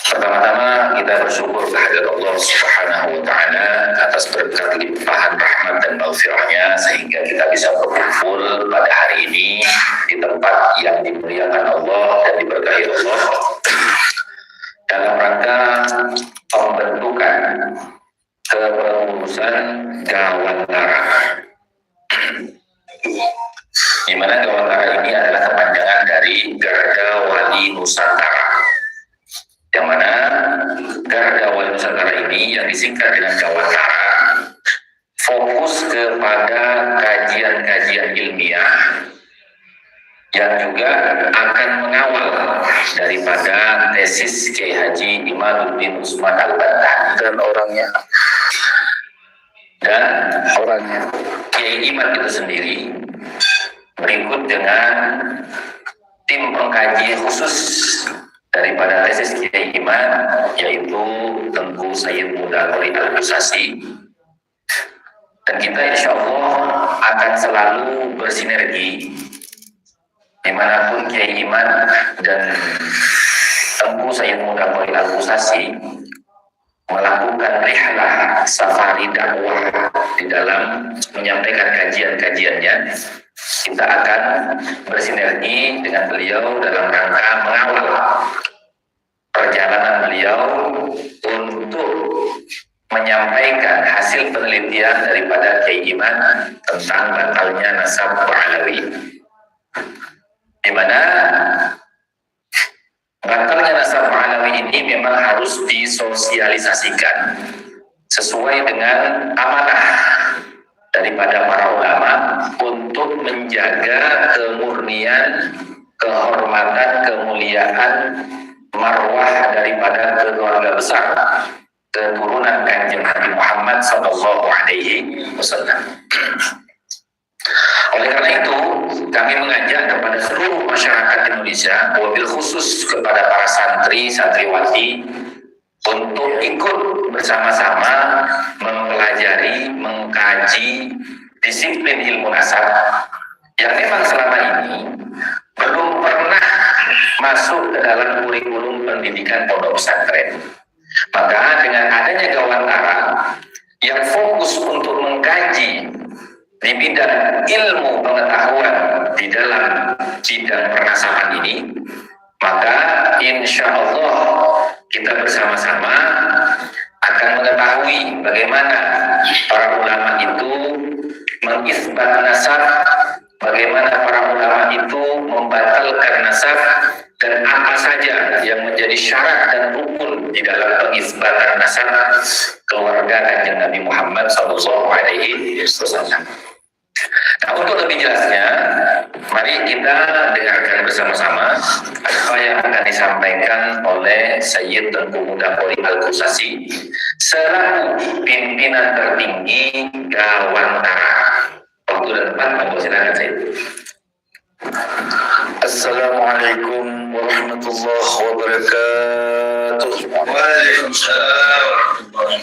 Pertama-tama kita bersyukur kehadirat Allah Subhanahu wa Ta'ala atas berkat limpahan rahmat dan maghfirahnya sehingga kita bisa berkumpul pada hari ini di tempat yang dimuliakan Allah dan diberkahi Allah dalam rangka pembentukan kepengurusan Gawantara, di mana Gawantara ini adalah kepanjangan dari Garda Wali Nusantara, yang mana Garda Wali Nusantara ini yang disingkat dengan Gawantara fokus kepada kajian-kajian ilmiah yang juga akan mengawal daripada tesis Kiai Haji Imaduddin Usman Al-Bantan dan orangnya Kiai Imad itu sendiri, berikut dengan tim pengkaji khusus daripada tesis Kiai Imad, yaitu Tengku Sayyid Mudakori Al-Busasi, dan kita insya Allah akan selalu bersinergi dimanapun Kiai Imad dan Tengku Sayyid Mudakori Al-Busasi melakukan rihlah safari dakwah di dalam menyampaikan kajian-kajiannya. Kita akan bersinergi dengan beliau dalam rangka mengawal perjalanan beliau untuk menyampaikan hasil penelitian daripada Kiai Imad tentang batalnya nasab Alawi, di mana batalnya nasab Alawi ini memang harus disosialisasikan sesuai dengan amanah daripada para ulama untuk menjaga kemurnian, kehormatan, kemuliaan, marwah daripada keluarga besar keturunan Kanjeng Nabi Muhammad Sallallahu Alaihi Wasallam. Oleh karena itu, kami mengajak kepada seluruh masyarakat Indonesia, wabil khusus kepada para santri, santriwati, untuk ikut bersama-sama mempelajari, mengkaji disiplin ilmu nasab yang memang selama ini belum pernah masuk ke dalam kurikulum pendidikan pondok pesantren. Maka dengan adanya Gawantara yang fokus untuk mengkaji di bidang ilmu pengetahuan di dalam bidang pernasaban ini, maka insya Allah kita bersama-sama akan mengetahui bagaimana para ulama itu mengisbat nasab, bagaimana para ulama itu membatalkan nasab, dan apa saja yang menjadi syarat dan rukun di dalam pengisbatan nasab keluarga Kanjeng Nabi Muhammad SAW. Nah, untuk lebih jelasnya, mari kita dengarkan bersama-sama apa yang akan disampaikan oleh Sayyid Tengku Mudakori Al-Busasi selaku pimpinan tertinggi Gawantara. Waktu dan tempat, monggo silakan Sayyid. Assalamualaikum warahmatullahi wabarakatuh. Waalaikumsalam.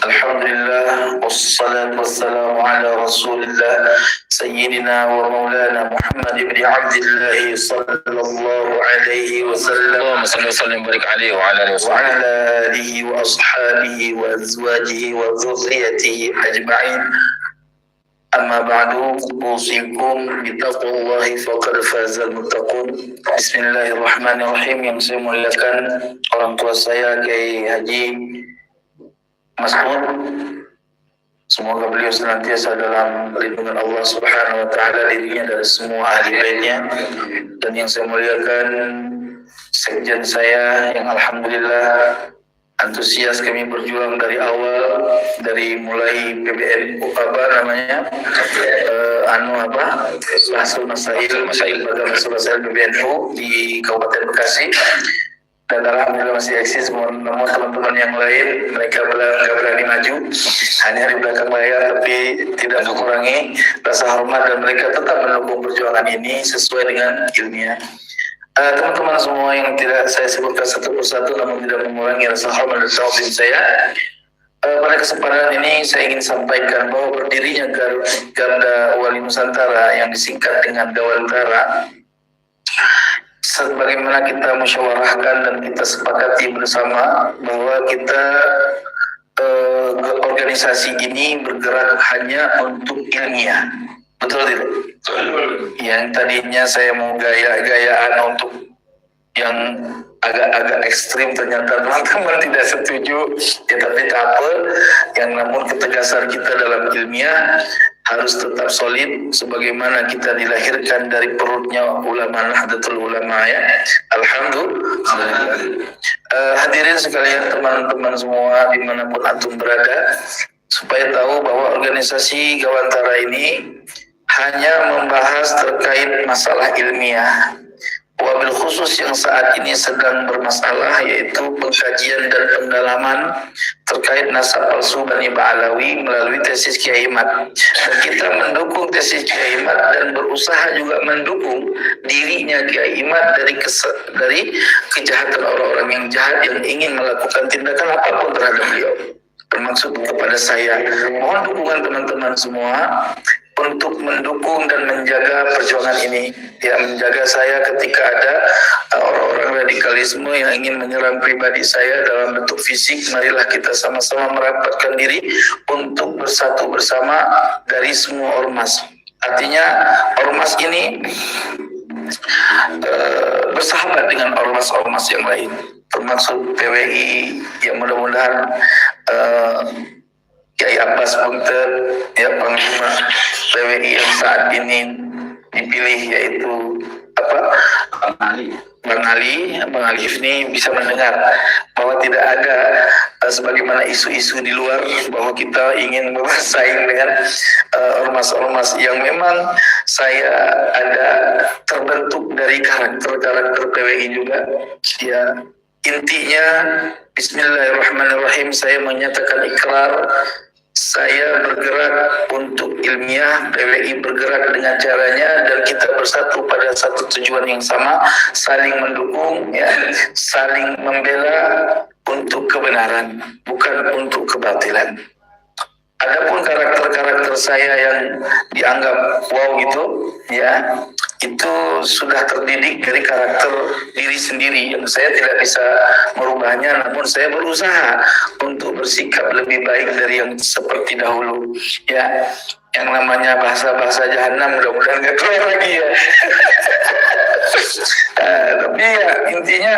Alhamdulillah, wassalatu wassalamu ala rasulillah Sayyidina wa maulana Muhammad ibn Abdillah sallallahu alaihi wasallam wa ala alihi wa ashabihi wa azwajihi wa dhurriyyatihi ajma'in. Amma ba'du, usikum bitaqwallahi faqad fazal muttaqun. Bismillahirrahmanirrahim. Yang saya muliakan orang tua saya Kiai Haji Mas'ud, semoga beliau senantiasa dalam lindungan Allah Subhanahu wa Ta'ala, dirinya dan semua ahli baitnya. Dan yang saya muliakan sekjen saya yang alhamdulillah antusias kami berjuang dari awal, dari mulai PBN Masail PBNU di Kabupaten Bekasi, dan alhamdulillah masih eksis. Namun teman-teman yang lain mereka nggak berani maju, hanya di belakang layar, tapi tidak mengurangi rasa hormat dan mereka tetap mendukung perjuangan ini sesuai dengan ilmiah. Teman-teman semua yang tidak saya sebutkan satu persatu namun tidak mengurangi rasa hormat dan ta'zim saya, pada kesempatan ini saya ingin sampaikan bahwa berdirinya Garda Wali Nusantara yang disingkat dengan Gawantara sebagaimana kita musyawarahkan dan kita sepakati bersama bahwa kita organisasi ini bergerak hanya untuk ilmiah. Betul tidak? Yang tadinya saya mau gaya-gayaan untuk yang agak-agak ekstrim, ternyata teman-teman tidak setuju. Ya, tapi tak apa, yang namun ketegasan kita dalam ilmiah harus tetap solid sebagaimana kita dilahirkan dari perutnya ulama Nahdlatul Ulama, ya. Alhamdulillah. Hadirin sekalian, teman-teman semua dimanapun antum berada, supaya tahu bahwa organisasi Gawantara ini hanya membahas terkait masalah ilmiah, wabil khusus yang saat ini sedang bermasalah, yaitu pengkajian dan pendalaman terkait nasab palsu Bani Ba'alawi melalui tesis Kiai Imad. Dan kita mendukung tesis Kiai Imad dan berusaha juga mendukung dirinya Kiai Imad dari kejahatan orang-orang yang jahat yang ingin melakukan tindakan apapun terhadap beliau, termasuk kepada saya. Mohon dukungan teman-teman semua untuk mendukung dan menjaga perjuangan ini, ya, menjaga saya ketika ada orang-orang radikalisme yang ingin menyerang pribadi saya dalam bentuk fisik. Marilah kita sama-sama merapatkan diri untuk bersatu bersama dari semua ormas. Artinya ormas ini bersahabat dengan ormas-ormas yang lain, termasuk PWI yang mudah-mudahan Kiai Abbas Bunter, ya, Panglima PWI yang saat ini dipilih, yaitu Bang Ali ini bisa mendengar bahwa tidak ada sebagaimana isu-isu di luar bahwa kita ingin bersaing dengan ormas-ormas yang memang saya ada terbentuk dari karakter PWI juga, ya. Intinya bismillahirrahmanirrahim, saya menyatakan ikrar, saya bergerak untuk ilmiah, PWI bergerak dengan caranya, dan kita bersatu pada satu tujuan yang sama, saling mendukung, ya, saling membela untuk kebenaran, bukan untuk kebatilan. Adapun karakter-karakter saya yang dianggap wow gitu, ya, itu sudah terdidik dari karakter diri sendiri yang saya tidak bisa merubahnya, namun saya berusaha untuk bersikap lebih baik dari yang seperti dahulu, ya. Yang namanya bahasa-bahasa jahanam mudah-mudahan nggak keluar lagi, ya. Tapi ya, intinya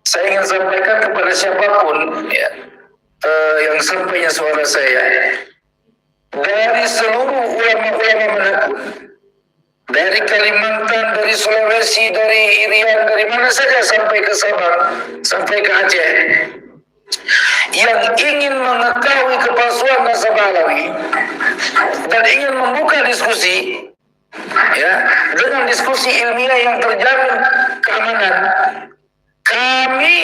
saya ingin sampaikan kepada siapapun, ya, yang sampainya suara saya dari seluruh ulama-ulama manapun, dari Kalimantan, dari Sulawesi, dari Irian, dari mana saja sampai ke Sabang, sampai ke Aceh, yang ingin mengetahui kepalsuan nasab Alawi dan ingin membuka diskusi, ya, dengan diskusi ilmiah yang terjamin keamanan, kami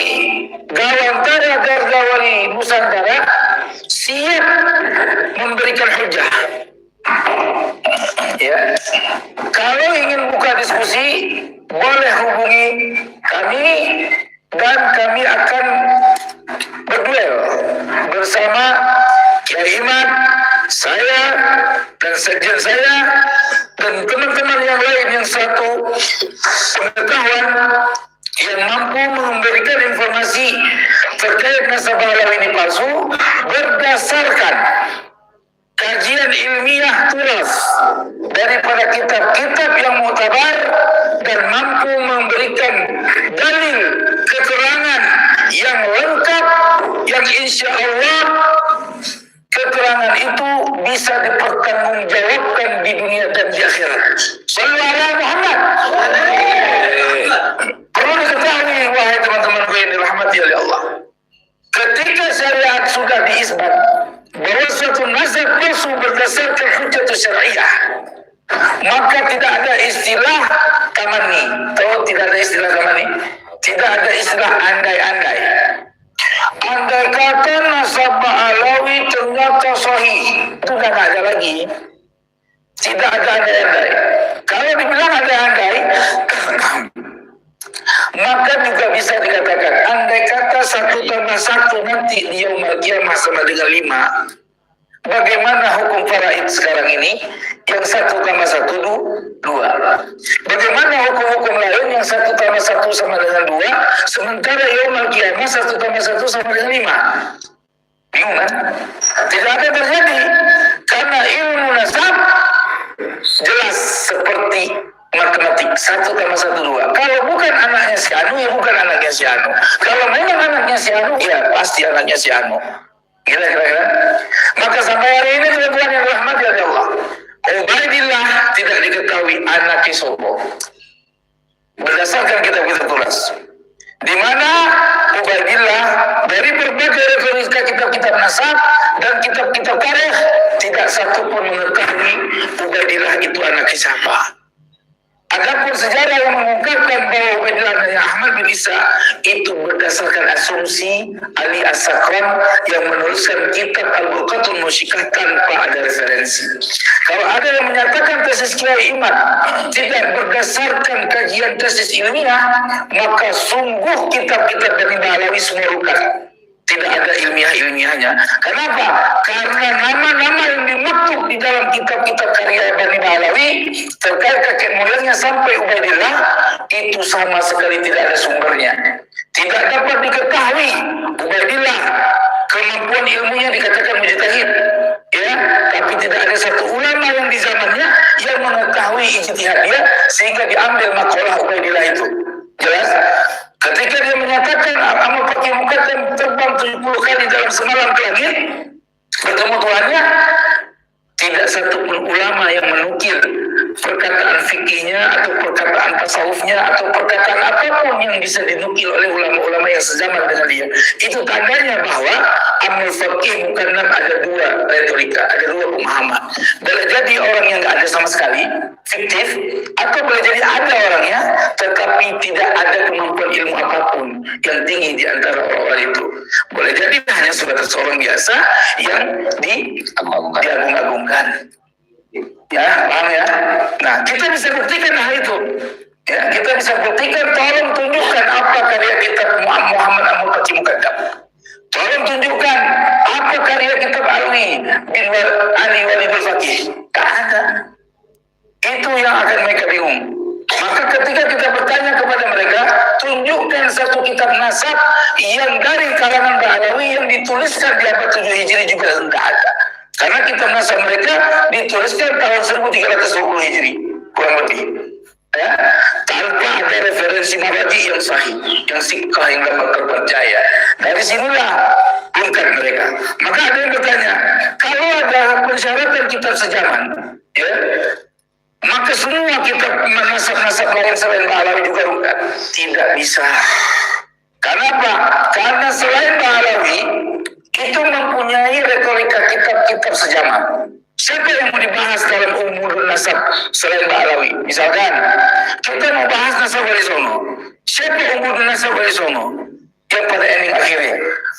Gawantara Gardawali Nusantara siap memberikan hujah. Ya, kalau ingin buka diskusi boleh hubungi kami dan kami akan berduel bersama Kiai Imad, saya dan sekjen saya dan teman-teman yang lain yang satu pengetahuan yang mampu memberikan informasi terkait nasab Alawi ini palsu berdasarkan kajian ilmiah tulas daripada kitab-kitab yang muktabar dan mampu memberikan dalil keterangan yang lengkap yang insya Allah keterangan itu bisa dipertanggungjawabkan di dunia dan di akhirat. Sallallahu alaihi Muhammad. Perlu diketahui, wahai teman-temanku yang dirahmati oleh Allah, ketika syariat sudah diisbat bahwa suatu nasab palsu berdasarkan hujjah syariah, maka tidak ada istilah tamani. Tahu tidak ada istilah tamani? Tidak ada istilah andai-andai. Andai kata nasab Alawi ternyata sahih, itu sudah tidak ada lagi. Tidak ada andai-andai. Kalau dibilang andai-andai, maka juga bisa dikatakan andai kata 1 tambah 1 nanti di yaumul qiyamah sama dengan 5, bagaimana hukum faraid sekarang ini yang 1,1 2. Bagaimana hukum-hukum lain yang 1,1 sama dengan 2, sementara yaumul qiyamah 1,1 sama dengan 5. Bingung kan? Tidak ada terjadi karena ilmu nasab jelas seperti matematik 1,12. Kalau bukan anaknya si Anu, ya bukan anaknya si Anu. Kalau memang anaknya si Anu, ya pasti anaknya si Anu. Kira-kira. Maka sampai hari ini teman-teman yang rahmati oleh Allah, Ubaidillah tidak diketahui anaknya sopo. Berdasarkan kitab-kitab tulis, di mana Ubaidillah dari berbagai referensi kitab-kitab nasab dan kitab-kitab tarikh tidak satu pun mengetahui Ubaidillah itu anak siapa. Adapun sejarah yang mengungkapkan bahwa Ubaidillah dan Ahmad bin Isa itu berdasarkan asumsi Ali As-Sakram yang menuliskan kitab Al-Burqatul Musyikah tanpa ada referensi. Kalau ada yang menyatakan tesis Kiai Imad tidak berdasarkan kajian tesis ilmiah, maka sungguh kitab-kitab Bani Ba'alawi semua rukat. Tidak ada ilmiah-ilmiahnya. Kenapa? Karena nama-nama yang dimaktub di dalam kitab-kitab karya Bani Ba'alawi terkait kakek moyangnya sampai Ubaidillah itu sama sekali tidak ada sumbernya. Tidak dapat diketahui Ubaidillah kemampuan ilmunya dikatakan mujtahid, ya, tapi tidak ada satu ulama yang di zamannya yang mengetahui ijtihad dia sehingga diambil makalah Ubaidillah itu. Jelas? Ketika dia menyatakan amal pakai mukaddam terbang 70 kali dalam semalam ke langit bertemu Tuhannya, tidak satu pun ulama yang menukil perkataan fikihnya atau perkataan tasawufnya atau perkataan apapun yang bisa dinukil oleh ulama-ulama yang sezaman dengan dia. Itu tandanya bahwa amal fikih bukan ada dua retorika, ada dua pemahaman. Boleh jadi orang yang nggak ada sama sekali, fiktif, atau boleh jadi ada orangnya, tetapi tidak ada kemampuan ilmu apapun yang tinggi di antara orang-orang itu. Boleh jadi hanya sebatas orang biasa yang diagung-agungkan. Ya, paham ya? Nah, kita bisa buktikan hal itu. Ya, kita bisa buktikan, tolong tunjukkan apa karya kitab Muhammad Al-Muqaddi Muqaddam. Tolong tunjukkan apa karya kitab Ali bin Walidul Faqih. Tak ada. Itu yang akan mereka bingung. Maka ketika kita bertanya kepada mereka, tunjukkan satu kitab nasab yang dari kalangan Ba'alawi yang dituliskan di abad 7 Hijri juga tidak ada. Karena kitab nasab mereka dituliskan tahun 1320 Hijri, kurang lebih. Ya, tanpa ada referensi nabati yang sahih, yang sikah, yang dapat terpercaya. Dari sinilah ungkap mereka. Maka ada yang bertanya, kalau ada persyaratan kitab sejaman, ya, maka semua kitab nasab-nasab lain selain Ba'alawi juga ungkap. Tidak bisa. Kenapa? Karena selain Ba'alawi itu mempunyai retorika kitab-kitab sejaman. Siapa yang mau dibahas dalam umur nasab selain Ba'alawi? Misalkan kita mau bahas nasab Wali Songo. Siapa umur nasab Wali Songo? Yang pada ending akhirnya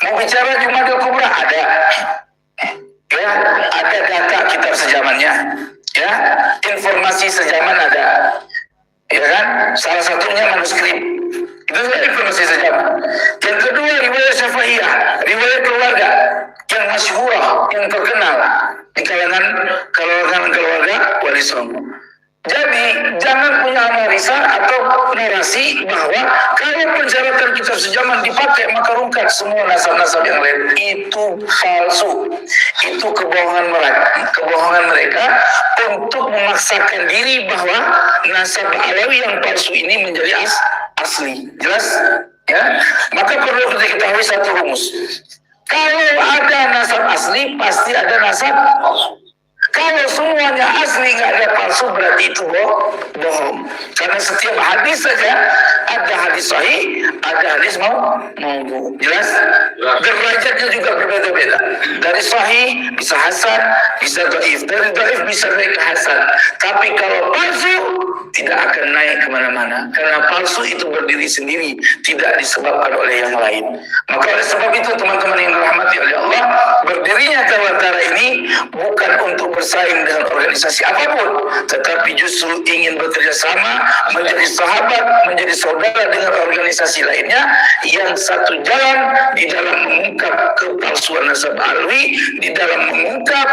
mau bicara Jumadil Kubra ada. Ya, ada data kitab sejamannya. Ya, informasi sejaman ada. Ya kan? Salah satunya manuskrip. Itu informasi sejaman. Yang kedua, riwayat Syafi'iyah, riwayat keluarga yang masyhurah, yang terkenal di kalangan keluarga Wali Songo. Jadi jangan punya analisa atau narasi bahwa kalau persyaratan kitab sejaman dipakai maka rungkat semua nasab-nasab yang lain. Itu palsu. Itu kebohongan mereka untuk memaksakan diri bahwa nasab Ba'alawi yang palsu ini menjadi asli. Jelas? Ya. Maka perlu kita ketahui satu rumus. Kalau ada nasab asli, pasti ada nasab palsu. Kalau semuanya asli nggak ada palsu, berarti itu bohong. Karena setiap hadis saja ada hadis sahih, ada hadis maudhu. Jelas? Derajatnya juga berbeda-beda. Dari sahih bisa hasan, bisa dhaif. Dari dhaif bisa naik ke hasan. Tapi kalau palsu tidak akan naik kemana-mana. Karena palsu itu berdiri sendiri, tidak disebabkan oleh yang lain. Maka oleh sebab itu teman-teman yang dirahmati oleh Allah, berdirinya Tawatara ini bukan untuk bersaing dengan organisasi apapun, tetapi justru ingin bekerja sama, menjadi sahabat, menjadi saudara dengan dengan organisasi lainnya yang satu jalan di dalam mengungkap kepalsuan nasab Alawi, di dalam mengungkap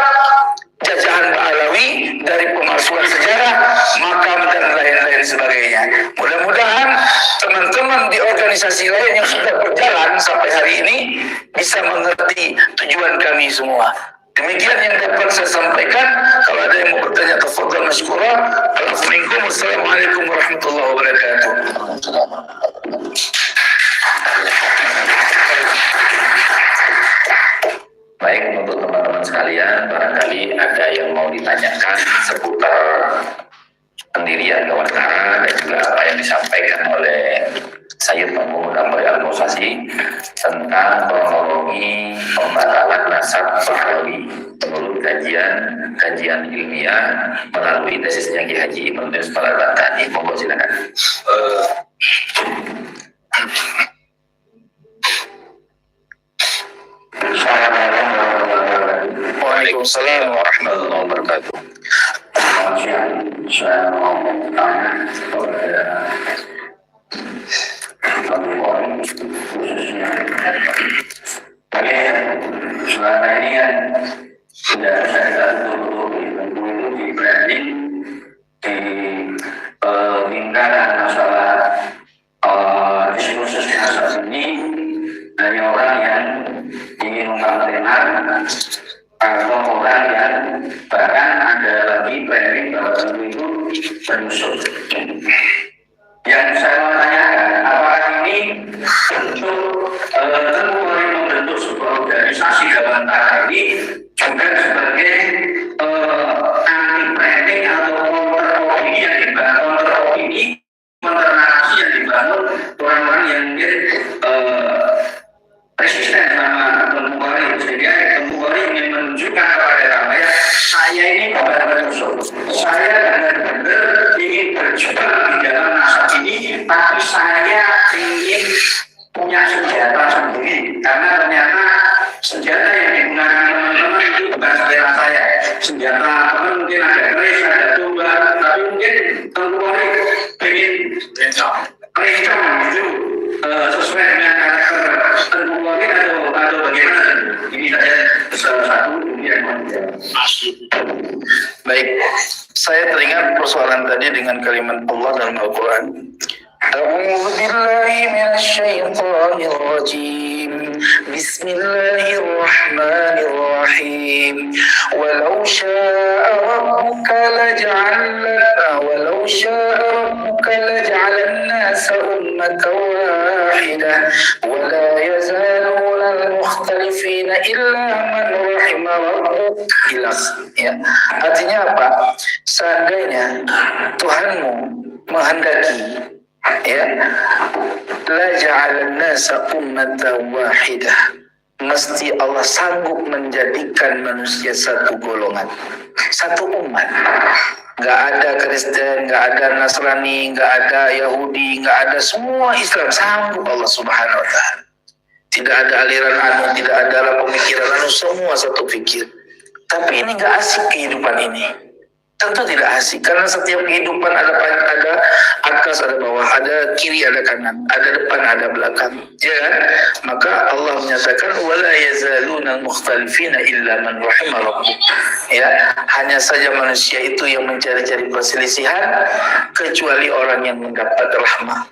jajahan Alawi dari pemalsuan sejarah, makam dan lain-lain sebagainya. Mudah-mudahan teman-teman di organisasi lain yang sudah berjalan sampai hari ini bisa mengerti tujuan kami semua. Demikian yang dapat saya sampaikan. Kalau ada yang mau bertanya, tafadhal masykura. Assalamualaikum warahmatullahi wabarakatuh. Baik, untuk teman-teman sekalian, barangkali ada yang mau ditanyakan seputar pendirian Gawantara dan juga apa yang disampaikan oleh Sayyid Mahmud Amri Al-Musasi tentang kronologi pembatalan nasab Pahlawi menurut kajian ilmiah melalui tesisnya Ki Haji Imam Yusuf Al-Bantani. Monggo silakan. Waalaikumsalam warahmatullahi wabarakatuh. Saya mau bertanya kepada khususnya selama ini kan sudah saya untuk di branding di tingkatan masalah diskursusnya saat ini dari orang yang ingin mengkampanyekan atau orang yang bahkan ada lagi branding bahwa itu penyusup. Yang saya mau tanyakan, apakah ini untuk membentuk sebuah organisasi Gawantara ini juga sebagai anti branding atau counter opini yang dibangun, counter narasi yang dibangun orang-orang yang mungkin resisten sama Tengku Kori, sehingga Tengku Kori ingin menunjukkan kepada rakyat, saya ini bukan penyusup, saya benar-benar ingin berjuang di dalam nasab ini, tapi saya ingin punya senjata sendiri, karena ternyata senjata yang digunakan teman-teman itu bukan senjata saya, senjata teman mungkin ada keris, ada tombak, tapi mungkin Tengku Kori ingin rencang gitu, sesuai dengan karakter Tengku Kori atau bagaimana? Ini saja salah satu yang Baik, saya teringat persoalan tadi dengan kalimat Allah dalam Al-Quran. A'udzu billahi minasyaitonir rajim. Bismillahirrahmanirrahim. Walau syaa'a rabbuka laj'alan nasa ummatan wahidah wa la yazaluna al-mukhtalifina illa man rahima rabbuk. Ya. Artinya apa? Seandainya Tuhanmu menghendaki, ya, la ja'alan nasa ummatan wahidah, mesti Allah sanggup menjadikan manusia satu golongan, satu umat. Nggak ada Kristen, nggak ada Nasrani, nggak ada Yahudi, nggak ada, semua Islam, sanggup Allah Subhanahu wa ta'ala. Tidak ada aliran anu, tidak ada pemikiran anu, semua satu pikir. Tapi ini nggak asik kehidupan ini. Tentu tidak asik, karena setiap kehidupan ada atas, ada bawah, ada kiri, ada kanan, ada depan, ada belakang, ya kan? Maka Allah menyatakan wala yazaluna mukhtalifina illa man rahima rabbuk. Ya, hanya saja manusia itu yang mencari-cari perselisihan kecuali orang yang mendapat rahmah.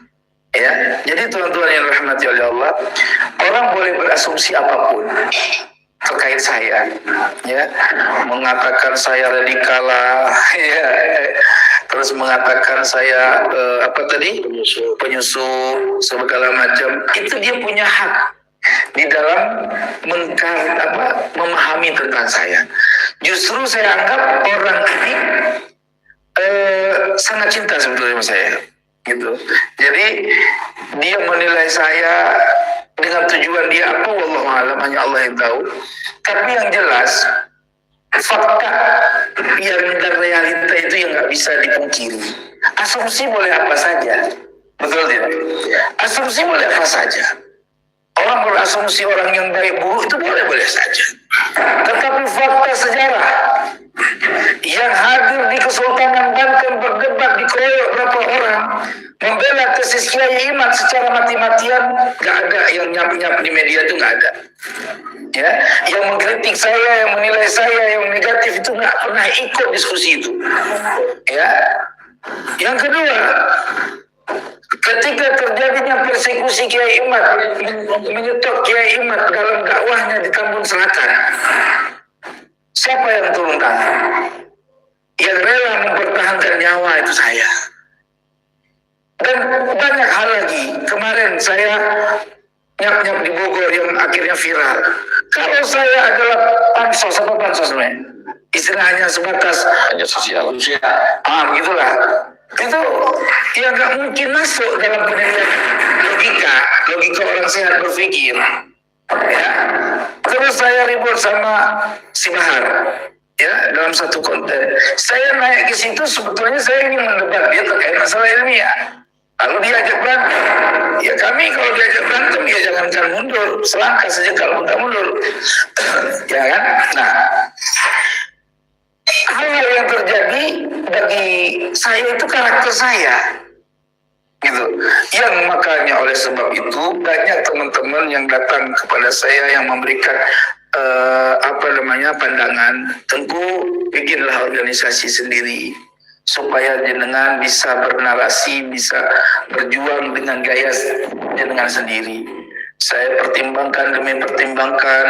Ya, jadi teman-teman yang dirahmati oleh Allah, orang boleh berasumsi apapun terkait saya, ya, mengatakan saya radikal lah, ya, terus mengatakan saya penyusup segala macam, itu dia punya hak di dalam memahami tentang saya. Justru saya anggap orang ini sangat cinta sebetulnya sama saya, gitu. Jadi dia menilai saya dengan tujuan dia apa, wallahu a'lam, hanya Allah yang tahu. Tapi yang jelas fakta yang dan realita itu yang nggak bisa dipungkiri. Asumsi boleh apa saja, betul tidak? Asumsi boleh apa saja. Orang berasumsi orang yang baik buruk itu boleh saja. Tetapi fakta sejarah yang hadir di Kesultanan Banten berdebat dikeroyok berapa orang membela tesis Kiai Imad secara mati-matian, nggak ada yang nyap-nyap di media itu, nggak ada. Ya, yang mengkritik saya, yang menilai saya, yang negatif itu nggak pernah ikut diskusi itu. Ya, yang kedua, ketika terjadinya persekusi Kiai Imad, menyetop Kiai Imad dalam dakwahnya di Tambun Selatan, siapa yang turun tangan? Yang rela mempertahankan nyawa itu saya. Dan banyak hal lagi. Kemarin saya nyap-nyap di Bogor yang akhirnya viral. Kalau saya adalah pansos, apa pansos namanya? Istilahnya sebatas Hanya sosial. Begitulah. Itu ya nggak mungkin masuk dalam penilaian logika orang sehat berpikir. Ya. Terus saya ribut sama si Bahar, ya, dalam satu konten. Saya naik ke situ sebetulnya saya ingin mendebat dia terkait masalah ilmiah. Lalu diajak berantem. Ya kami kalau diajak berantem ya jangankan mundur, selangkah saja kalau nggak mundur. Ya kan? Nah, hal-hal yang terjadi bagi saya itu karakter saya, gitu. Yang makanya oleh sebab itu banyak teman-teman yang datang kepada saya yang memberikan pandangan, tentu bikinlah organisasi sendiri supaya jenengan bisa bernarasi, bisa berjuang dengan gaya jenengan sendiri. Saya pertimbangkan demi pertimbangan,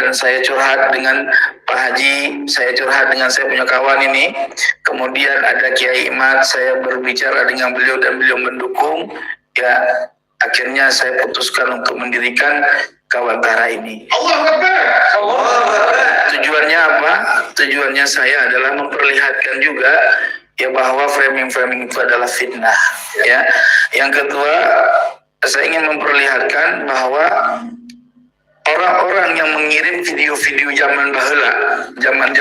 dan saya curhat dengan Pak Haji, saya curhat dengan saya punya kawan ini. Kemudian ada Kiai Imad, saya berbicara dengan beliau dan beliau mendukung. Ya, akhirnya saya putuskan untuk mendirikan Kawantara ini. Tujuannya apa? Tujuannya saya adalah memperlihatkan juga ya bahwa framing itu adalah fitnah. Ya, yang kedua, saya ingin memperlihatkan bahwa orang-orang yang mengirim video-video zaman bahula, zaman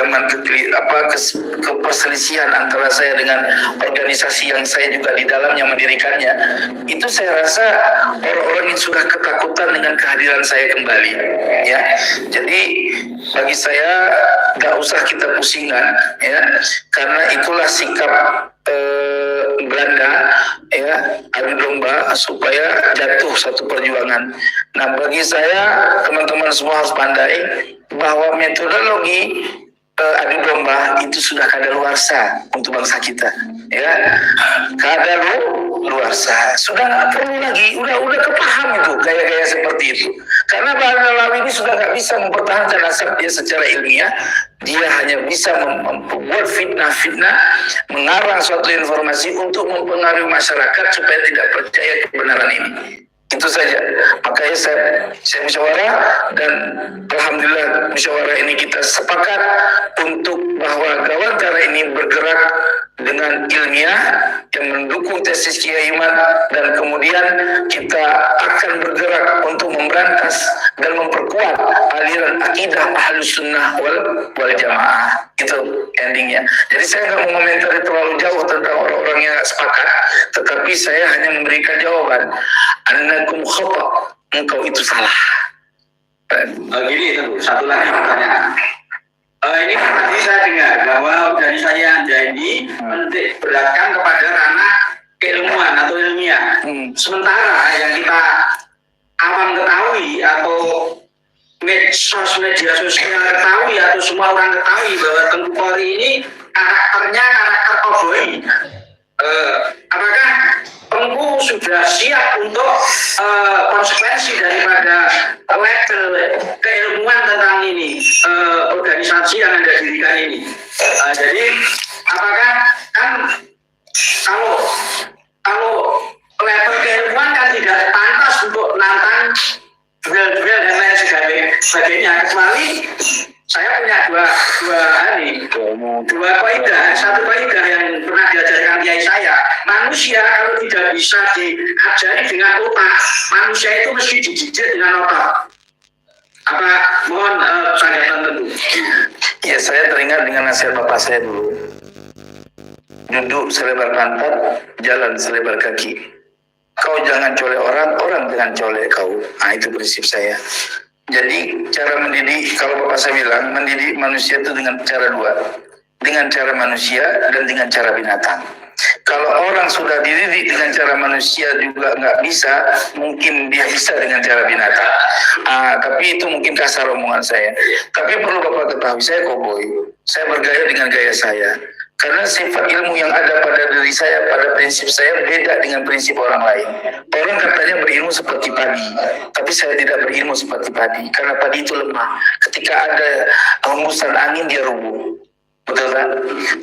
keperselisihan antara saya dengan organisasi yang saya juga di dalamnya mendirikannya, itu saya rasa orang-orang yang sudah ketakutan dengan kehadiran saya kembali. Ya, jadi bagi saya nggak usah kita pusingkan, ya, karena itulah sikap Belanda, ya, adu domba supaya jatuh satu perjuangan. Nah, bagi saya teman-teman semua harus pandai bahwa metodologi adu domba itu sudah kadaluarsa untuk bangsa kita, ya, kadaluarsa, sudah nggak perlu lagi, udah kepaham itu gaya-gaya seperti itu. Karena Bahlalawi ini sudah nggak bisa mempertahankan nasab dia secara ilmiah. Dia hanya bisa membuat fitnah-fitnah, mengarang suatu informasi untuk mempengaruhi masyarakat supaya tidak percaya kebenaran ini. Itu saja. Makanya saya musyawarah, dan alhamdulillah musyawarah ini kita sepakat untuk bahwa Gawantara ini bergerak dengan ilmiah yang mendukung tesis Kiai Imad, dan kemudian kita akan bergerak untuk memberantas dan memperkuat aliran akidah Ahlus Sunnah wal Jamaah. Itu endingnya. Jadi saya nggak mau komentari terlalu jauh tentang orang-orang yang sepakat, tetapi saya hanya memberikan jawaban. Annakum khata, engkau itu salah. Gini, satu lagi pertanyaan. Ini tadi saya dengar bahwa organisasi Anda ini menitik beratkan kepada ranah keilmuan atau ilmiah. Sementara yang kita awam ketahui atau media sosial ketahui atau semua orang ketahui bahwa Tengku Polri ini karakternya karakter koboi. Apakah Tengku sudah siap untuk konsekuensi daripada label keilmuan tentang ini, organisasi yang Anda dirikan ini? Jadi apakah kan kalau label keilmuan kan tidak pantas untuk nantang duel-duel dan lain sebagainya, kecuali saya punya dua kaidah. Satu kaidah yang pernah diajarkan kiai saya, manusia kalau tidak bisa diajari dengan otak, manusia itu mesti dididik dengan otak. Apa mohon tanggapan tentu. Ya, saya teringat dengan nasihat bapak saya dulu. Duduk selebar pantat, jalan selebar kaki. Kau jangan colek orang, orang jangan colek kau. Nah, itu prinsip saya. Jadi cara mendidik, kalau Bapak saya bilang, mendidik manusia itu dengan cara dua. Dengan cara manusia dan dengan cara binatang. Kalau orang sudah dididik dengan cara manusia juga nggak bisa, mungkin dia bisa dengan cara binatang. Tapi itu mungkin kasar omongan saya. Tapi perlu Bapak ketahui, saya koboi. Saya bergaya dengan gaya saya. Karena sifat ilmu yang ada pada diri saya, pada prinsip saya beda dengan prinsip orang lain. Orang katanya berilmu seperti padi, tapi saya tidak berilmu seperti padi. Karena padi itu lemah. Ketika ada hembusan angin dia rubuh. Betul kan?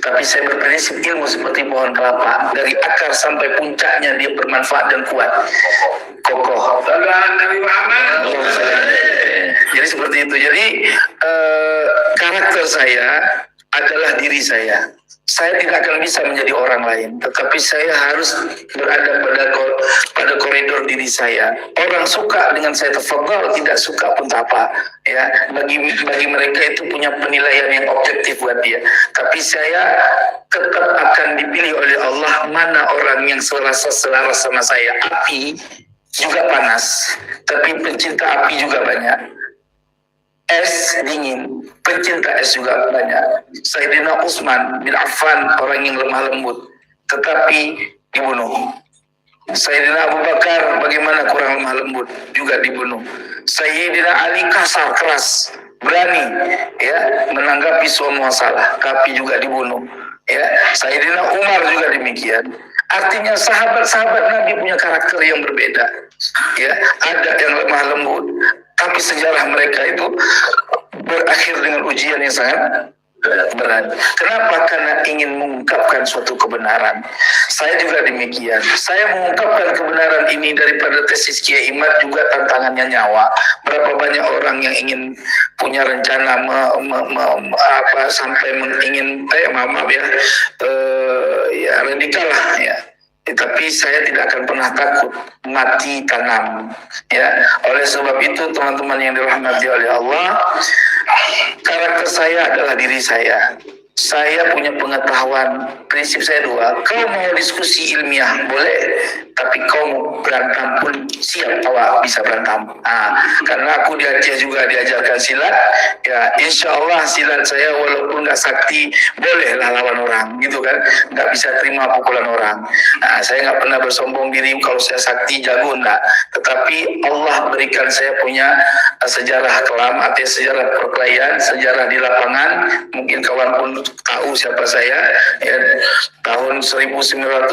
Tapi saya berprinsip ilmu seperti pohon kelapa. Dari akar sampai puncaknya dia bermanfaat dan kuat. Kokoh. Nabi Muhammad. Jadi seperti itu. Jadi karakter saya adalah diri saya. Saya tidak akan bisa menjadi orang lain, tetapi saya harus berada pada koridor diri saya. Orang suka dengan saya tafadhal, tidak suka pun tak apa. Ya, bagi mereka itu punya penilaian yang objektif buat dia. Tapi saya tetap akan dipilih oleh Allah mana orang yang selaras sama saya. Api juga panas, tapi pencinta api juga banyak. Es dingin, pencinta es juga banyak. Sayyidina Utsman bin Affan orang yang lemah lembut, tetapi dibunuh. Sayyidina Abu Bakar bagaimana kurang lemah lembut, juga dibunuh. Sayyidina Ali kasar keras, berani ya menanggapi semua masalah, tapi juga dibunuh. Ya, Sayyidina Umar juga demikian. Artinya sahabat-sahabat Nabi punya karakter yang berbeda. Ya, ada yang lemah lembut, tapi sejarah mereka itu berakhir dengan ujian yang sangat berat. Kenapa? Karena ingin mengungkapkan suatu kebenaran. Saya juga demikian. Saya mengungkapkan kebenaran ini daripada tesis Kiai Imad juga tantangannya nyawa. Berapa banyak orang yang ingin punya rencana sampai ingin ya radikal lah ya. Tapi saya tidak akan pernah takut mati tanam ya. Oleh sebab itu teman-teman yang dirahmati oleh Allah, karakter saya adalah diri saya. Saya punya pengetahuan, prinsip saya dua. Kau mau diskusi ilmiah boleh, tapi kau mau berantem pun siap, awak bisa berantem. Karena aku di Aceh juga diajarkan silat, ya insya Allah silat saya walaupun nggak sakti bolehlah lawan orang, gitu kan? Nggak bisa terima pukulan orang. Saya nggak pernah bersombong diri kalau saya sakti jago enggak. Tetapi Allah berikan saya punya sejarah kelam, artinya sejarah perkelahian, sejarah di lapangan. Mungkin kawan pun tahu siapa saya ya. Tahun 1998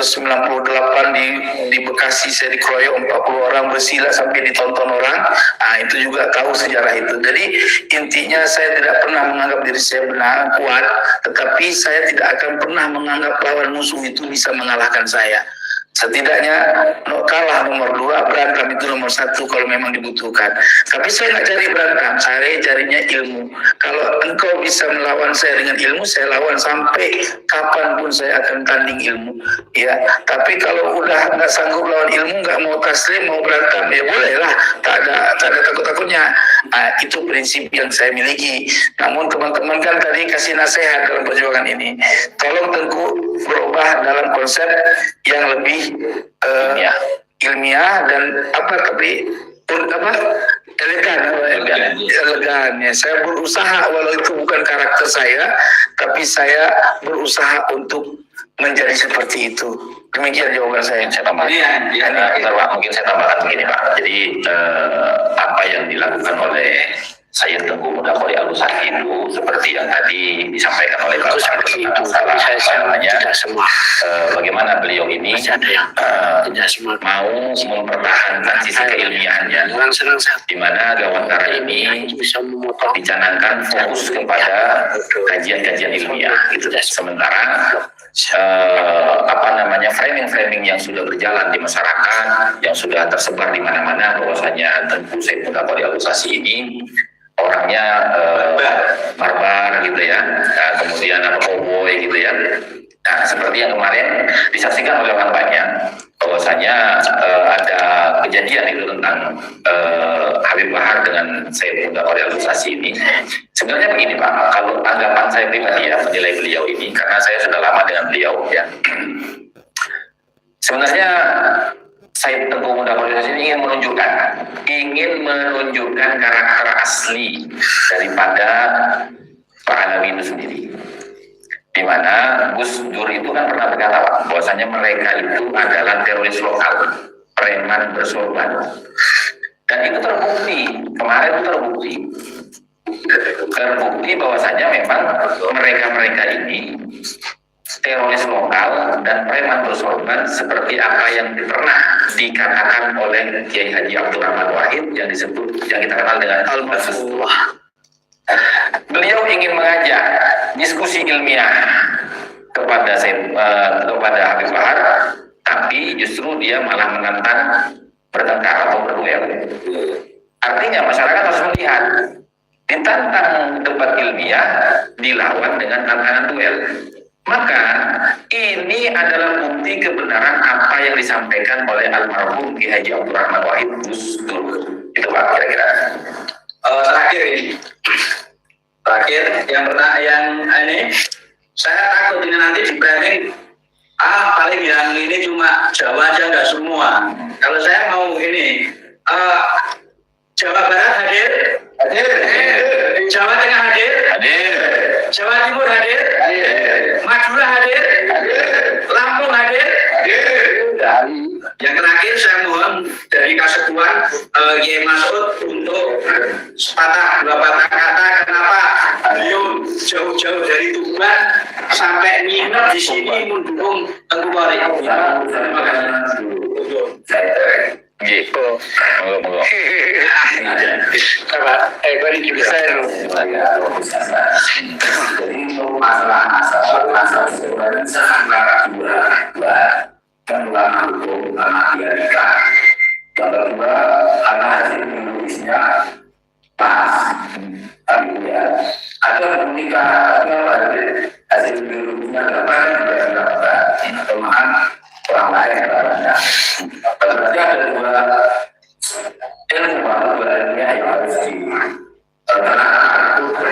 di Bekasi saya dikeroyok 40 orang bersila sampai ditonton orang. Itu juga tahu sejarah itu. Jadi intinya saya tidak pernah menganggap diri saya benar kuat, tetapi saya tidak akan pernah menganggap lawan musuh itu bisa mengalahkan saya. Setidaknya kalah nomor 2, berantem itu nomor 1 kalau memang dibutuhkan. Tapi saya nggak cari berantem, saya carinya ilmu. Kalau engkau bisa melawan saya dengan ilmu, saya lawan sampai kapanpun saya akan tanding ilmu. Ya, tapi kalau udah nggak sanggup lawan ilmu, nggak mau taslim, mau berantem, ya bolehlah, tak ada takut-takutnya. Itu prinsip yang saya miliki. Namun teman-teman kan tadi kasih nasihat dalam perjuangan ini. Tolong Tengku berubah dalam konsep yang lebih ilmiah dan elegan ya. Saya berusaha, walau itu bukan karakter saya, tapi saya berusaha untuk menjadi seperti itu. Demikian jawaban saya. Saya tambahkan, mungkin saya tambahkan begini Pak. Jadi apa yang dilakukan oleh Sayyid Tengku Mudaqori Al-Utsari itu seperti yang tadi disampaikan oleh Pak bagaimana beliau ini mau mempertahankan sisi keilmiahannya, di mana Gawantara ini dicanangkan fokus kepada kajian-kajian ilmiah gitu. Sementara framing-framing yang sudah berjalan di masyarakat, yang sudah tersebar di mana-mana bahwasanya Tengku Sayyid Mudaqori Al-Utsari ini orangnya barbar gitu ya, kemudian cowboy gitu ya. Nah, seperti yang kemarin disaksikan oleh orang banyak bahwasanya ada kejadian itu tentang Habib Bahar dengan Sayyid Mudaqori Al-Utsari ini. Sebenarnya begini Pak, kalau anggapan saya pribadi ya menilai beliau ini, karena saya sudah lama dengan beliau ya. Sebenarnya Said Tengku Muda Komunitas ini ingin menunjukkan karakter asli daripada Pak Alawi itu sendiri. Di mana Gus Dur itu kan pernah berkata bahwasanya mereka itu adalah teroris lokal, preman bersorban. Dan itu terbukti, kemarin itu terbukti bahwasanya memang mereka ini teroris lokal dan preman bersorban seperti apa yang pernah dikatakan oleh Kiai Haji Abdul Rahman Wahid yang kita kenal dengan Al-Mafullah. Beliau ingin mengajak diskusi ilmiah kepada Habib Bahar, tapi justru dia malah menantang bertengkar atau berduel. Artinya masyarakat harus melihat, ditantang debat ilmiah dilawan dengan tantangan duel. Maka ini adalah bukti kebenaran apa yang disampaikan oleh almarhum Ki Haji Abdul Rahman Wahid Gus Dur. Itu Pak kira-kira. Terakhir yang ini saya takut ini nanti di framing paling yang ini cuma Jawa aja nggak semua. Kalau saya mau ini Jawa Barat hadir, Jawa Tengah hadir, Jawa Timur hadir, Madura hadir, Lampung hadir. Yang terakhir saya mohon dari Kasekuan Kiai Masud untuk dua patah kata kenapa beliau jauh-jauh dari Tuban sampai nginep di sini mendukung Tengku Warik. Terima kasih. Gitu. Monggo. Bari juga saya. Jadi masalah sebenarnya sangat dua kan ulama hukum anak dialika. Yang kedua anak hasil menulisnya pas. Tapi ya ada menikah ada hasil menulisnya dapat atau makan orang lain katanya. Berarti ada dua ilmiah yang harus diterapkan.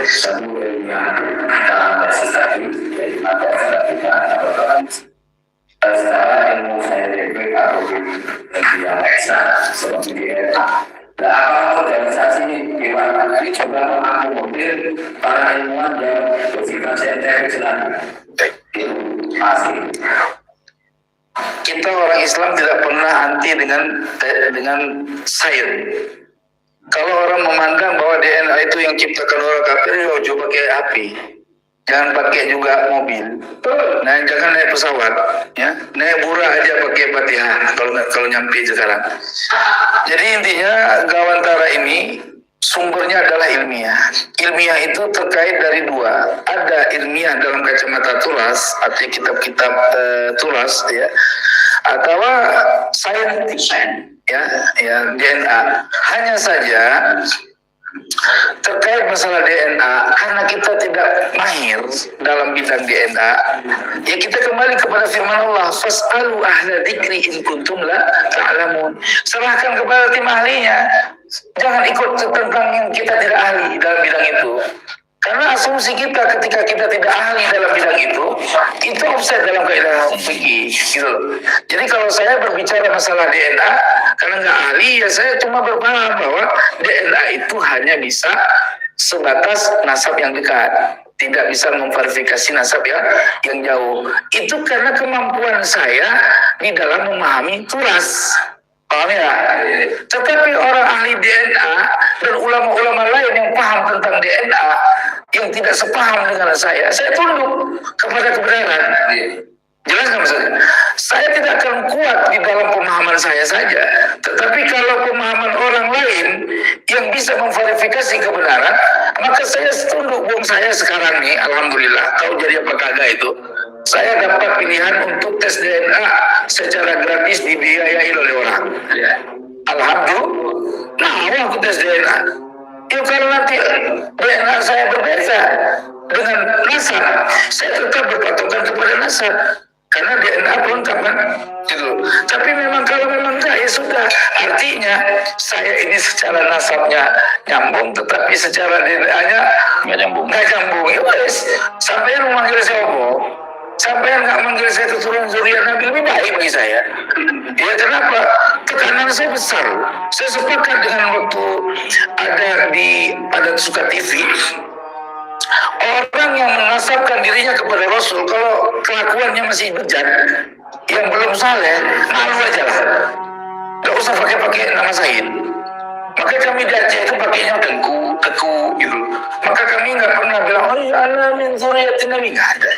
Satu ilmiah dalam basis tadi, yaitu matematika, secara ilmu saintifik atau yang eksak seperti DNA. Nah, apa organisasi gimana? Ini coba mengakomodir para ilmuwan yang bersifat saintifik selalu. Itu masih. Kita orang Islam tidak pernah anti dengan sains. Kalau orang memandang bahwa DNA itu yang ciptakan orang kafir, ya coba pakai api. Jangan pakai juga mobil. Nah, jangan naik pesawat, ya. Naik burah aja pakai Fatihah kalau nyampe sekarang. Jadi intinya Gawantara ini sumbernya adalah ilmiah. Ilmiah itu terkait dari dua. Ada ilmiah dalam kacamata tulas, artinya kitab-kitab tulas, ya, atau saintifik, ya DNA. Hanya saja terkait masalah DNA, karena kita tidak mahir dalam bidang DNA, ya kita kembali kepada firman Allah, fas'alu ahla dzikri in kuntum la ta'lamun. Serahkan kepada tim ahlinya. Jangan ikut tentang yang kita tidak ahli dalam bidang itu. Karena asumsi kita ketika kita tidak ahli dalam bidang itu offset dalam kaidah fikih, gitu. Jadi kalau saya berbicara masalah DNA, karena nggak ahli, ya saya cuma berpaham bahwa DNA itu hanya bisa sebatas nasab yang dekat, tidak bisa memverifikasi nasab yang jauh. Itu karena kemampuan saya di dalam memahami tulas. Paham ya? Tetapi orang ahli DNA dan ulama-ulama lain yang paham tentang DNA yang tidak sepaham dengan saya tunduk kepada kebenaran. Jelas nggak maksudnya? Saya tidak akan kuat di dalam pemahaman saya saja. Tetapi kalau pemahaman orang lain yang bisa memverifikasi kebenaran, maka saya tunduk. Bung saya sekarang nih, alhamdulillah, tahu jadi apa kagak itu. Saya dapat pilihan untuk tes DNA secara gratis dibiayai oleh orang. Alhamdulillah. Nah, aku tes DNA. Ya kalau nanti DNA saya berbeda dengan nasab, saya tetap berpatokan kepada nasab. Karena DNA pelengkap kan, gitu. Tapi memang kalau memang enggak, ya sudah. Artinya saya ini secara nasabnya nyambung, tetapi secara DNA-nya nggak nyambung. Ya wes, sampai memanggil siapa? Sampai nggak manggil saya keturunan zuriat Nabi lebih baik bagi saya. Ya kenapa? Tekanan saya besar. Saya sepakat dengan waktu ada di Suka TV. Orang yang menasabkan dirinya kepada Rasul kalau kelakuannya masih bejat, yang belum saleh, malu aja lah. Gak usah pakai nama Said. Maka kami di Aceh itu pakainya teku gitu. Maka kami nggak pernah bilang, oh ya ana min zuriyatin Nabi, nggak ada.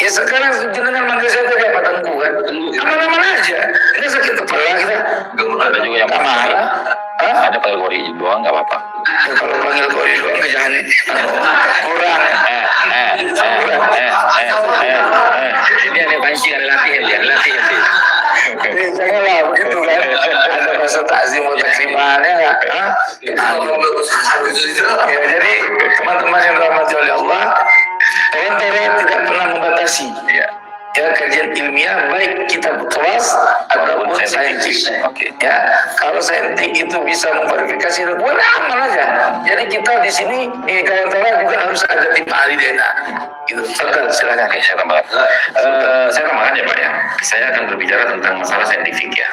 Ya sekarang jenengan manggil saya tadi apa tengku kan? Aman-aman aja. Ini sakit kepala kita. Ada juga yang marah. Ada panggil Kori doang nggak apa-apa. Kalau panggil Kori doang kejahannya. Kurang. Ini ada pancing, ada latihan dia, latihan sih. Janganlah begitu kan. Ada rasa takzim atau takrimannya nggak? Ya, jadi teman-teman yang dirahmati oleh Allah, Perantara tidak pernah membatasi ya kajian ilmiah baik kita kelas ataupun saintis. Ya, kalau saintis itu bisa memverifikasi buat aman aja. Jadi kita di sini di Kaltara juga harus ada tim ahli DNA. Gitu. Silakan. Saya tambahkan ya Pak ya. Saya akan berbicara tentang masalah saintifik ya.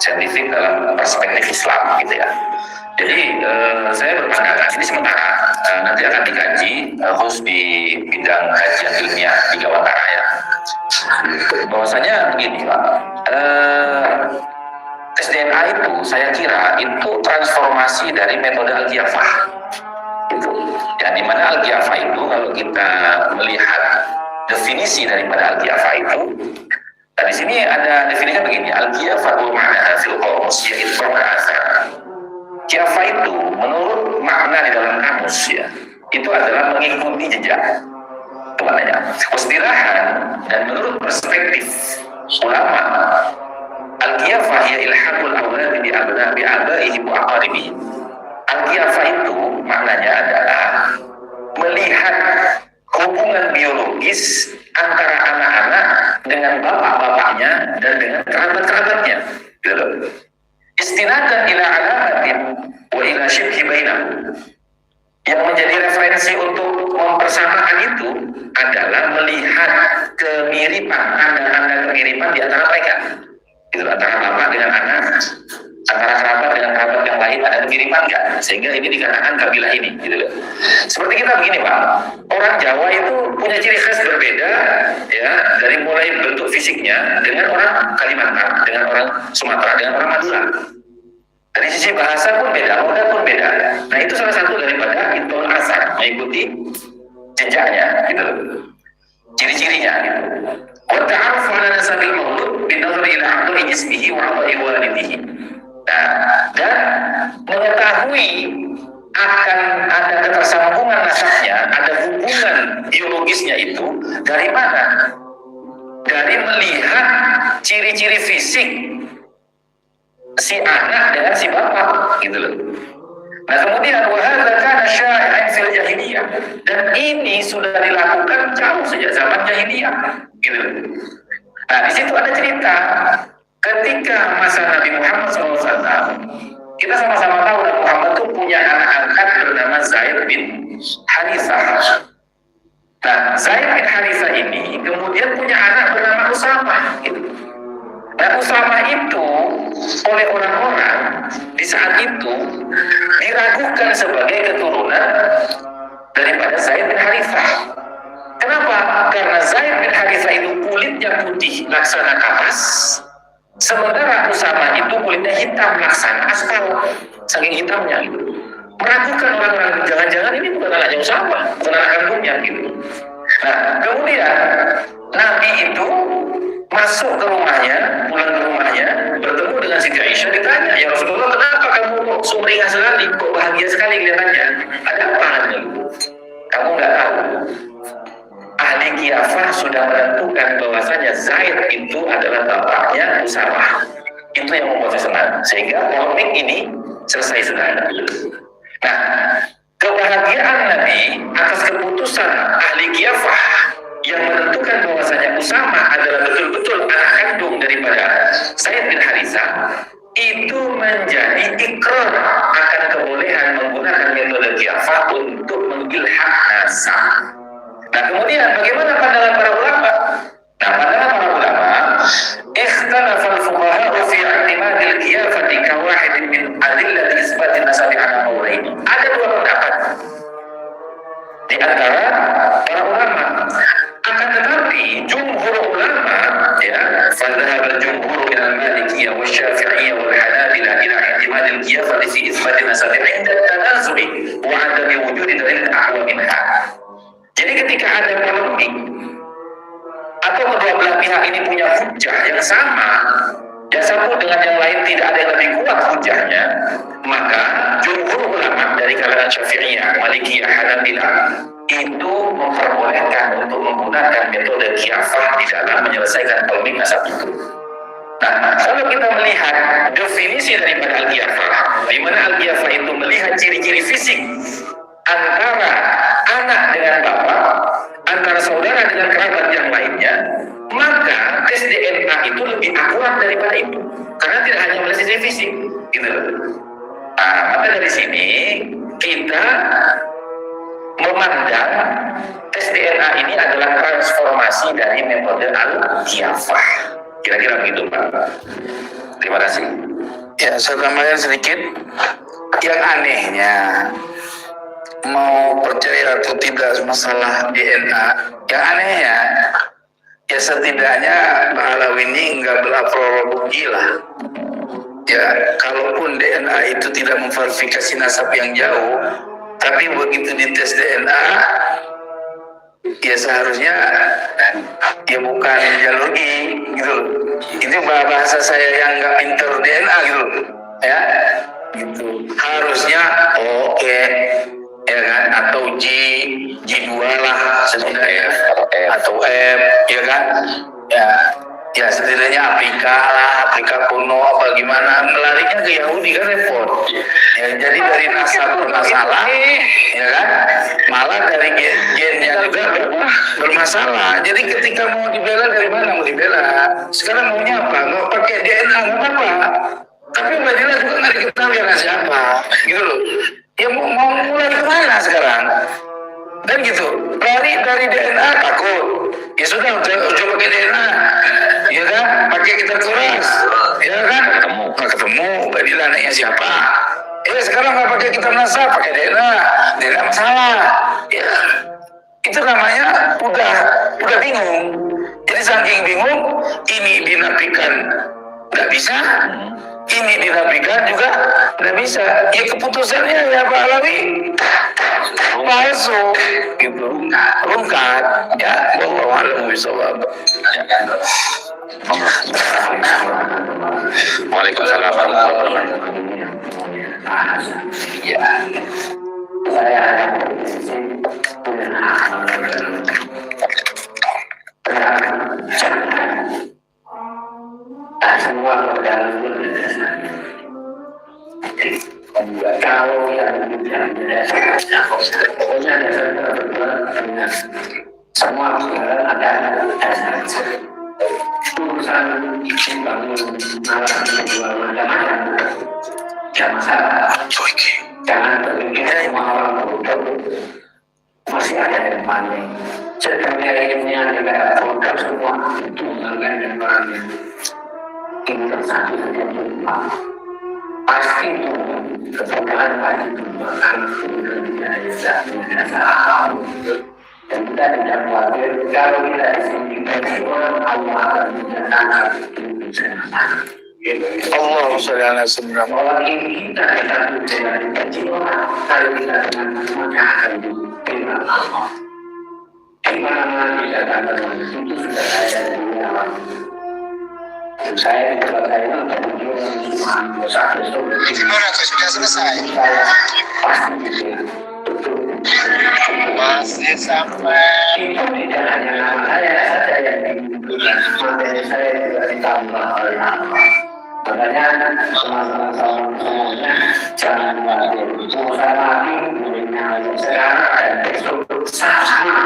Saintifik dalam perspektif Islam gitu ya. Jadi saya berpandangan ini sementara nanti akan dikaji khusus di bidang kajian ilmiah di Gawatara ya. Bahwasanya begini Pak, tes DNA itu saya kira itu transformasi dari metode Al-Qiyafah. Gitu. Ya, di mana Al-Qiyafah itu kalau kita melihat definisi daripada Al-Qiyafah itu, nah di sini ada definisinya begini, Al-Qiyafah ma'na fil qamus yaitu berasal. Qiyafah itu menurut makna di dalam kamus ya, itu adalah mengikuti jejak. Itu maknanya. Istilahan dan menurut perspektif ulama, Al-Qiyafah ya ilhaqul awlad bi abaihi wa aqaribihi. Al-Qiyafah itu maknanya adalah melihat hubungan biologis antara anak-anak dengan bapak-bapaknya dan dengan kerabat-kerabatnya. Gitu. Istinadan ila alamatin wa ila syibhi bainahum. Yang menjadi referensi untuk mempersamakan itu adalah melihat kemiripan, tanda-tanda kemiripan di antara mereka. Itu antara bapak dengan anak, antara kerabat dengan kerabat yang lain ada kemiripan nggak? Sehingga ini dikatakan kabilah ini. Gitu loh. Seperti kita begini Pak, orang Jawa itu punya ciri khas berbeda, ya dari mulai bentuk fisiknya dengan orang Kalimantan, dengan orang Sumatera, dengan orang Madura. Dari sisi bahasa pun beda, moda pun beda. Nah itu salah satu daripada intul asar, mengikuti jejaknya, gitu loh. Ciri-cirinya, gitu. Wa ta'aruf ala nasabil maulud bin nazari ila a'dha'i jismihi wa 'adha'i walidihi. Nah, dan mengetahui akan ada ketersambungan nasabnya, ada hubungan biologisnya itu dari mana? Dari melihat ciri-ciri fisik si anak dengan si bapak, gitu loh. Nah kemudian wahada kana syai'an fil jahiliyah, dan ini sudah dilakukan jauh sejak zaman jahiliyah, gitu loh. Nah di situ ada cerita ketika masa Nabi Muhammad SAW, kita sama-sama tahu Nabi Muhammad itu punya anak angkat bernama Zaid bin Harithah. Nah Zaid bin Harithah ini kemudian punya anak bernama Usamah, gitu. Dan Usamah itu oleh orang-orang di saat itu diragukan sebagai keturunan daripada Zaid bin Harithah. Kenapa? Karena Zaid bin Harithah itu kulitnya putih laksana kapas, sementara Usamah itu kulitnya hitam laksana aspal, saking hitamnya gitu. Meragukan orang-orang, jangan-jangan ini bukan anaknya Usamah, bukan anak kandungnya gitu. Nah kemudian Nabi itu masuk ke rumahnya, pulang ke rumahnya, bertemu dengan Siti Aisyah, ditanya, ya Rasulullah, kenapa kamu kok sumringah sekali, kok bahagia sekali kelihatannya? Ada apa? Kamu nggak tahu. Ahli Qiyafah sudah menentukan bahwasanya Zaid itu adalah bapaknya Usamah. Itu yang membuat saya senang. Sehingga polemik ini selesai sudah. Nah, kebahagiaan Nabi atas keputusan ahli Qiyafah yang menentukan bahwasanya Usamah adalah betul-betul anak kandung daripada Zaid bin Harithah, itu menjadi ikrar akan kebolehan menggunakan metode Qiyafah untuk mengilhaq nasab. Nah kemudian bagaimana pandangan para ulama? khilafati kawahidin min adillati isbatin nasabi ala qawlaini. Ada dua pendapat di antara para ulama. Akan tetapi jumhur ulama, ya, fadhhab al-jumhur ila al-malikiyah wa syafi'iyah wa al-hanabilah ila ihtimal al-qiyafah fi isbat an-nasab 'inda at-tanazul wa 'adami wujud dalil ahwa minha. Jadi ketika ada polemik atau kedua belah pihak ini punya hujah yang sama, yang satu dengan yang lain tidak ada yang lebih kuat hujahnya, maka jumhur ulama dari kalangan Syafi'iyah, Malikiyah, Hanabilah itu memperbolehkan untuk menggunakan metode qiyafah di dalam menyelesaikan polemik nasab itu. Nah, kalau kita melihat definisi daripada al-qiyafah, di mana al-qiyafah itu melihat ciri-ciri fisik antara anak dengan bapak, antara saudara dengan kerabat yang lainnya, maka tes DNA itu lebih akurat daripada itu, karena tidak hanya melihat sisi fisik, gitu. Nah, maka dari sini kita memandang tes DNA ini adalah transformasi dari metode al-qiyafah. Kira-kira begitu, Pak. Terima kasih. Ya, saya tambahkan sedikit. Yang anehnya, mau percaya atau tidak masalah DNA, yang anehnya, ya setidaknya Pak Alawi ini nggak berapologi lah. Ya, kalaupun DNA itu tidak memverifikasi nasab yang jauh, tapi begitu dites DNA, ya seharusnya ya bukan biologi gitu. Itu bahasa saya yang nggak pinter DNA gitu, ya, gitu. Harusnya oke, ya kan, atau G2 lah setidaknya, atau F, ya kan, ya setidaknya Afrika kuno apa gimana, melarinya ke Yahudi kan repot. Ya, jadi dari nasab bermasalah, ya kan, malah dari gennya juga bermasalah. Jadi ketika mau dibela, dari mana mau dibela? Sekarang maunya apa? Mau pakai DNA nggak apa-apa, tapi Mbak Dila juga nggak diketahui karena siapa, gitu loh. Ya mau mulai kemana sekarang? Dan gitu, lari dari DNA takut. Ya sudah, coba pakai DNA, ya kan? Pakai kita kuras, ya kan? Nggak ketemu, Mbak Dila anaknya siapa? Sekarang nggak pakai kita nasab, pakai DNA masalah. Ya, itu namanya udah bingung. Jadi saking bingung, ini dinafikan nggak bisa, ini dinafikan juga nggak bisa. Ya keputusannya ya Pak Alawi palsu, gitu, rungkat. Ya, wallahu a'lam bishawab. Waalaikumsalam warahmatullahi wabarakatuh. Ya, saya semua dalam kalau yang pokoknya semua ada urusan bangun malam jual macam-macam, jangan masalah. Jangan berpikir semua orang bodoh, masih ada yang panik. Sebenarnya juga bodoh semua itu mengenai dan orangnya. Kita satu saja lupa. Pasti itu kebodohan pasti itu akan tidak ada. Dan kita tidak khawatir kalau kita izinkan orang Allah akan mendatangkan itu bersama. Allah SWT sebenarnya. Orang ini kita dengan kecil, kalau kita dengan semuanya akan diberikan Allah. Di mana-mana dikatakan itu sudah saya dari awal. Saya tidak saya untuk menunjukkan semua dosa Sudah selesai. saya pasti bisa. Masih sampai. Itu tidak hanya nama saya saja yang dibutuhkan, materi saya juga ditambah oleh Allah. Makanya semuanya jangan khawatir. Usaha lagi mulainya sekarang dan besok sama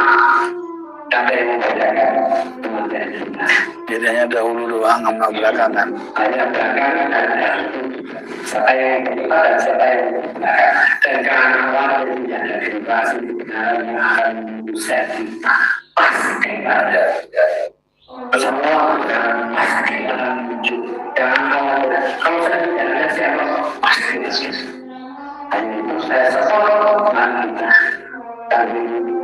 sampai membedakan kematian kita. Bedanya dahulu doang sama belakangan. Hanya belakangan dan dahulu. Siapa yang terlibat dan siapa yang belakang. Dan karena khawatir tidak ada generasi di dalam yang akan bisa kita pasti ada. Semua pasti akan muncul. Jangan khawatir. Kalau saya tidak ada siapa pasti. Hanya itu saya sekolah nanti kami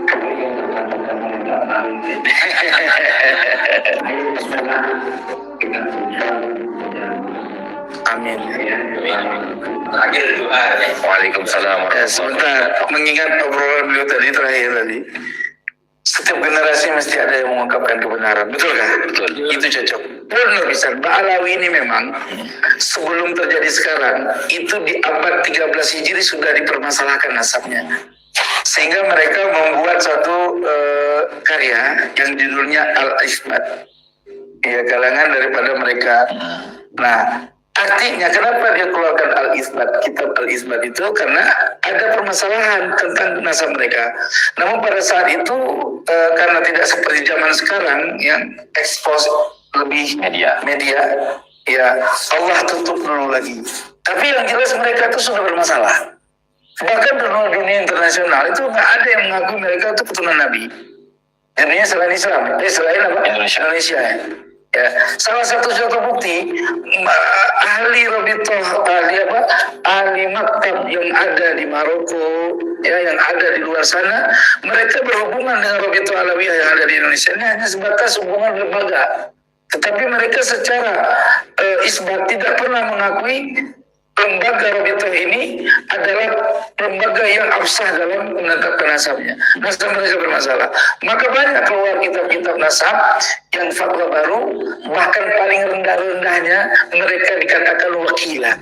kemudian berkata mereka nanti. Ayo bismillah kita berusaha. Amin. Terakhir doa. Waalaikumsalam. Sebentar, mengingat obrolan beliau terakhir tadi, setiap generasi mesti ada yang mengungkapkan kebenaran, betul kan? Betul. Itu cocok. Benar bisa. Mbak Alawi ini memang sebelum terjadi sekarang, itu di abad 13 Hijri sudah dipermasalahkan nasabnya. Sehingga mereka membuat satu karya yang judulnya Al-Isbat. Ya, kalangan daripada mereka. Nah, artinya kenapa dia keluarkan Al-Isbat, kitab Al-Isbat itu karena ada permasalahan tentang nasab mereka. Namun pada saat itu karena tidak seperti zaman sekarang yang ekspos lebih Media. ya Allah tutup dulu lagi. Tapi yang jelas mereka itu sudah bermasalah. Bahkan dunia internasional itu nggak ada yang mengaku mereka itu keturunan Nabi. Jadinya selain Islam, selain apa? Indonesia ya. Ya, salah satu bukti ahli Rabitoh, ahli maktab yang ada di Maroko, ya, yang ada di luar sana, mereka berhubungan dengan Rabitoh Alawiyah yang ada di Indonesia. Ini hanya sebatas hubungan lembaga, tetapi mereka secara isbat tidak pernah mengakui lembaga Rabitoh ini adalah lembaga yang absah dalam menetapkan nasabnya. Nasab mereka bermasalah. Maka banyak keluar kitab-kitab nasab yang fatwa baru, bahkan paling rendah-rendahnya mereka dikatakan wakilah.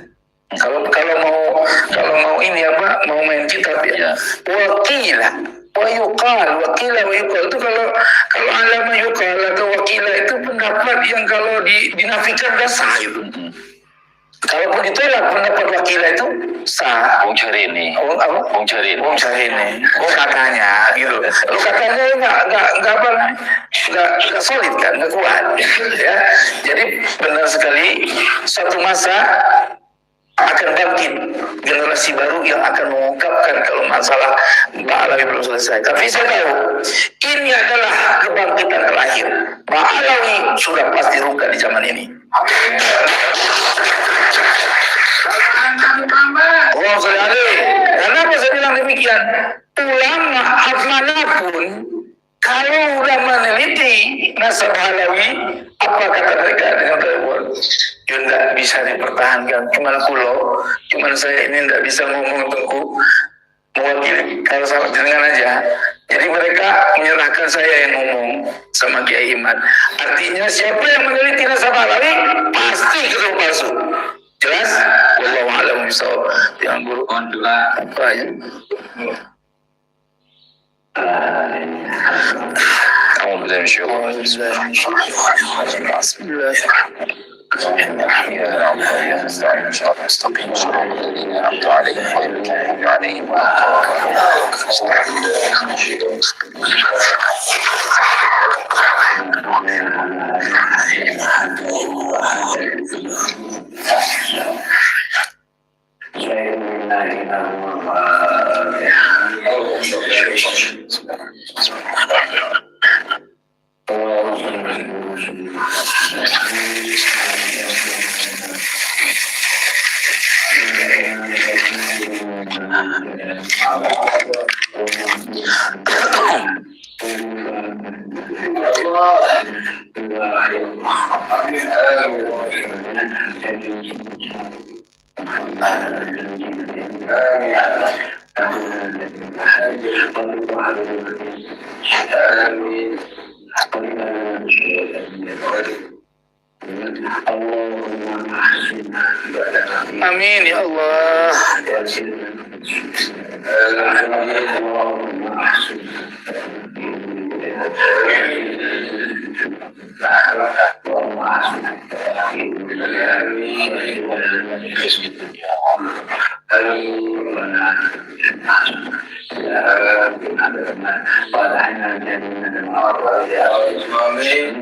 Kalau mau ini mau main kitab ya, wakilah. Wakilah itu kalau alama yukal atau wakilah itu pendapat yang kalau dinafikan dah sah itu. Kalaupun ditolak pendapat wakilah itu sah. Wong cari ini. Wong cari ini. Katanya gitu. Lu katanya nggak solid kan, nggak kuat. Ya. Jadi benar sekali suatu masa akan bangkit generasi baru yang akan mengungkapkan kalau masalah Mbak Alawi belum selesai. Tapi saya tahu ini adalah kebangkitan terakhir. Mbak Alawi sudah pasti ruka di zaman ini. Oh, saudari, kenapa saya bilang demikian? Ulama manapun kalau udah meneliti nasab Alawi, apa kata mereka dengan telepon? Ya tidak bisa dipertahankan. Cuman saya ini tidak bisa ngomong tengku mewakili. Kalau sama dengan aja. Jadi mereka menyerahkan saya yang ngomong sama Kiai Iman. Artinya siapa yang meneliti nasab Alawi pasti ketemu palsu. Jelas? Wallahu a'lam bishawab. Yang guru doa apa ya? أعوذ بالله من الشيطان بسم الله إن الحمد لله نستعين صراط المستقيم صراط الذين أنعمت عليهم غير المغضوب عليهم ولا Amin ya Allah. Amin.